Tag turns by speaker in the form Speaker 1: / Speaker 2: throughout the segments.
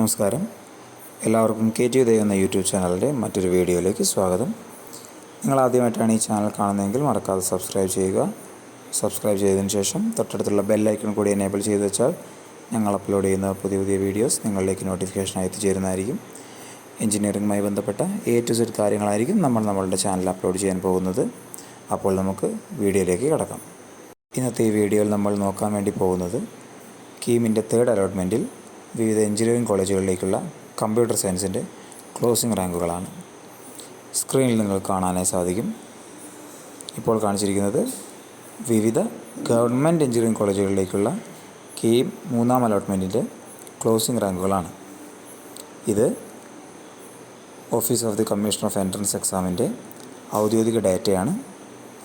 Speaker 1: നമസ്കാരം. എല്ലാവർക്കും KT ഉദയം എന്ന യൂട്യൂബ് ചാനലിൻ്റെ മറ്റൊരു വീഡിയോയിലേക്ക് സ്വാഗതം. നിങ്ങൾ ആദ്യമായിട്ടാണ് ഈ ചാനൽ കാണുന്നതെങ്കിൽ മറക്കാതെ സബ്സ്ക്രൈബ് ചെയ്യുക. സബ്സ്ക്രൈബ് ചെയ്തതിന് ശേഷം തൊട്ടടുത്തുള്ള ബെല്ലൈക്കൺ കൂടി എനേബിൾ ചെയ്ത് വെച്ചാൽ ഞങ്ങൾ അപ്ലോഡ് ചെയ്യുന്ന പുതിയ വീഡിയോസ് നിങ്ങളിലേക്ക് നോട്ടിഫിക്കേഷനായി എത്തിച്ചേരുന്നതായിരിക്കും. എഞ്ചിനീയറിംഗുമായി ബന്ധപ്പെട്ട A to Z കാര്യങ്ങളായിരിക്കും നമ്മളുടെ ചാനലിൽ അപ്ലോഡ് ചെയ്യാൻ പോകുന്നത്. അപ്പോൾ നമുക്ക് വീഡിയോയിലേക്ക് കടക്കാം. ഇന്നത്തെ ഈ വീഡിയോയിൽ നമ്മൾ നോക്കാൻ വേണ്ടി പോകുന്നത് കീമിൻ്റെ തേർഡ് അലോട്ട്മെൻറ്റിൽ വിവിധ എഞ്ചിനീയറിംഗ് കോളേജുകളിലേക്കുള്ള കമ്പ്യൂട്ടർ സയൻസിൻ്റെ ക്ലോസിംഗ് റാങ്കുകളാണ്. സ്ക്രീനിൽ നിങ്ങൾക്ക് കാണാനായി സാധിക്കും. ഇപ്പോൾ കാണിച്ചിരിക്കുന്നത് വിവിധ ഗവൺമെൻറ് എഞ്ചിനീയറിംഗ് കോളേജുകളിലേക്കുള്ള കീം മൂന്നാം അലോട്ട്മെൻറ്റിൻ്റെ ക്ലോസിംഗ് റാങ്കുകളാണ്. ഇത് office of the commissioner of entrance എക്സാമിൻ്റെ ഔദ്യോഗിക ഡാറ്റയാണ്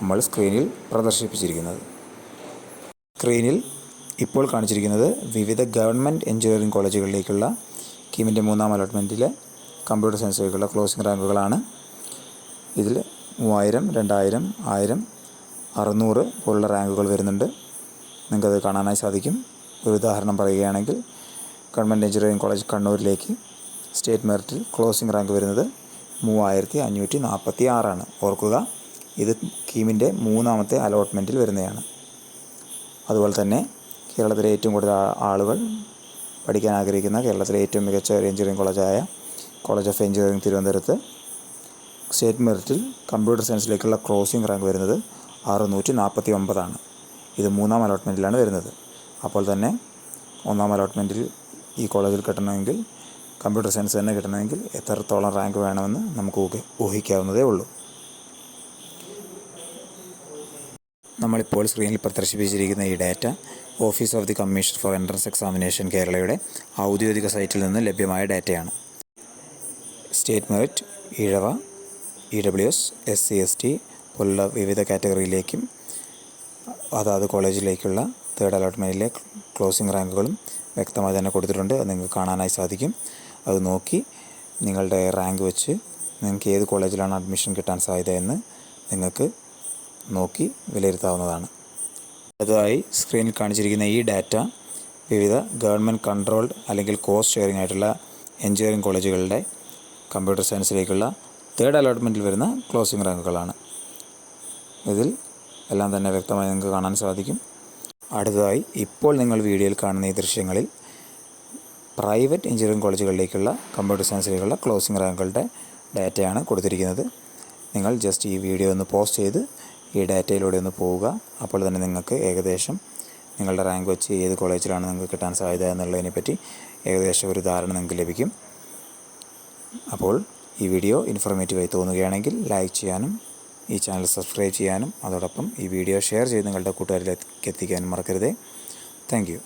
Speaker 1: നമ്മൾ സ്ക്രീനിൽ പ്രദർശിപ്പിച്ചിരിക്കുന്നത്. സ്ക്രീനിൽ ഇപ്പോൾ കാണിച്ചിരിക്കുന്നത് വിവിധ ഗവൺമെൻറ് എഞ്ചിനീയറിംഗ് കോളേജുകളിലേക്കുള്ള കീമിൻ്റെ മൂന്നാം അലോട്ട്മെൻറ്റിലെ കമ്പ്യൂട്ടർ സയൻസിലേക്കുള്ള ക്ലോസിംഗ് റാങ്കുകളാണ്. ഇതിൽ 3000, 2000, 1000, 600 പോലുള്ള റാങ്കുകൾ വരുന്നുണ്ട്. നിങ്ങൾക്കത് കാണാനായി സാധിക്കും. ഒരു ഉദാഹരണം പറയുകയാണെങ്കിൽ ഗവൺമെൻറ് എഞ്ചിനീയറിംഗ് കോളേജ് കണ്ണൂരിലേക്ക് സ്റ്റേറ്റ് മെറിറ്റിൽ ക്ലോസിംഗ് റാങ്ക് വരുന്നത് 3546 ഓർക്കുക, ഇത് കീമിൻ്റെ മൂന്നാമത്തെ അലോട്ട്മെൻറ്റിൽ വരുന്നതാണ്. അതുപോലെ തന്നെ കേരളത്തിലെ ഏറ്റവും കൂടുതൽ ആളുകൾ പഠിക്കാൻ ആഗ്രഹിക്കുന്ന കേരളത്തിലെ ഏറ്റവും മികച്ച ഒരു എഞ്ചിനീയറിംഗ് കോളേജായ കോളേജ് ഓഫ് എഞ്ചിനീയറിംഗ് തിരുവനന്തപുരത്ത് സ്റ്റേറ്റ് മെറിറ്റിൽ കമ്പ്യൂട്ടർ സയൻസിലേക്കുള്ള ക്ലോസിംഗ് റാങ്ക് വരുന്നത് 649. ഇത് മൂന്നാം അലോട്ട്മെൻറ്റിലാണ് വരുന്നത്. അപ്പോൾ തന്നെ ഒന്നാം അലോട്ട്മെൻറ്റിൽ ഈ കോളേജിൽ കിട്ടണമെങ്കിൽ കമ്പ്യൂട്ടർ സയൻസ് തന്നെ കിട്ടണമെങ്കിൽ എത്രത്തോളം റാങ്ക് വേണമെന്ന് നമുക്ക് ഊഹിക്കാവുന്നതേ ഉള്ളൂ. നമ്മളിപ്പോൾ സ്ക്രീനിൽ പ്രദർശിപ്പിച്ചിരിക്കുന്ന ഈ data office of the commissioner for entrance examination കേരളയുടെ ഔദ്യോഗിക സൈറ്റിൽ നിന്ന് ലഭ്യമായ ഡാറ്റയാണ്. State merit, Ezhava, EWS, SC ST പോലുള്ള വിവിധ കാറ്റഗറിയിലേക്കും അതാത് കോളേജിലേക്കുള്ള തേർഡ് അലോട്ട്മെൻറ്റിലെ ക്ലോസിംഗ് റാങ്കുകളും വ്യക്തമായി തന്നെ കൊടുത്തിട്ടുണ്ട്. അത് നിങ്ങൾക്ക് കാണാനായി സാധിക്കും. അത് നോക്കി നിങ്ങളുടെ റാങ്ക് വെച്ച് നിങ്ങൾക്ക് ഏത് കോളേജിലാണ് അഡ്മിഷൻ കിട്ടാൻ സാധ്യത എന്ന് നിങ്ങൾക്ക് നോക്കി വിലയിരുത്താവുന്നതാണ്. അതുമായി സ്ക്രീനിൽ കാണിച്ചിരിക്കുന്ന ഈ ഡാറ്റ വിവിധ ഗവൺമെൻറ് കൺട്രോൾഡ് അല്ലെങ്കിൽ കോസ്റ്റ് ഷെയറിംഗ് ആയിട്ടുള്ള എഞ്ചിനീയറിംഗ് കോളേജുകളുടെ കമ്പ്യൂട്ടർ സയൻസിലേക്കുള്ള തേർഡ് അലോട്ട്മെൻറ്റിൽ വരുന്ന ക്ലോസിംഗ് റാങ്കുകളാണ്. ഇതിൽ എല്ലാം തന്നെ വ്യക്തമായി നിങ്ങൾക്ക് കാണാൻ സാധിക്കും. അടുത്തതായി ഇപ്പോൾ നിങ്ങൾ വീഡിയോയിൽ കാണുന്ന ഈ ദൃശ്യങ്ങളിൽ പ്രൈവറ്റ് എഞ്ചിനീയറിംഗ് കോളേജുകളിലേക്കുള്ള കമ്പ്യൂട്ടർ സയൻസിലേക്കുള്ള ക്ലോസിംഗ് റാങ്കുകളുടെ ഡാറ്റയാണ് കൊടുത്തിരിക്കുന്നത്. നിങ്ങൾ ജസ്റ്റ് ഈ വീഡിയോ ഒന്ന് പോസ്റ്റ് ചെയ്ത് ഈ ഡാറ്റയിലൂടെ ഒന്ന് പോവുക. അപ്പോൾ തന്നെ നിങ്ങൾക്ക് ഏകദേശം നിങ്ങളുടെ റാങ്ക് വെച്ച് ഏത് കോളേജിലാണ് നിങ്ങൾക്ക് കിട്ടാൻ സാധ്യത എന്നുള്ളതിനെപ്പറ്റി ഏകദേശം ഒരു ധാരണ നിങ്ങൾക്ക് ലഭിക്കും. അപ്പോൾ ഈ വീഡിയോ ഇൻഫോർമേറ്റീവായി തോന്നുകയാണെങ്കിൽ ലൈക്ക് ചെയ്യാനും ഈ ചാനൽ സബ്സ്ക്രൈബ് ചെയ്യാനും അതോടൊപ്പം ഈ വീഡിയോ ഷെയർ ചെയ്ത് നിങ്ങളുടെ കൂട്ടുകാരിലേക്ക് എത്തിക്കാനും മറക്കരുതേ. Thank you.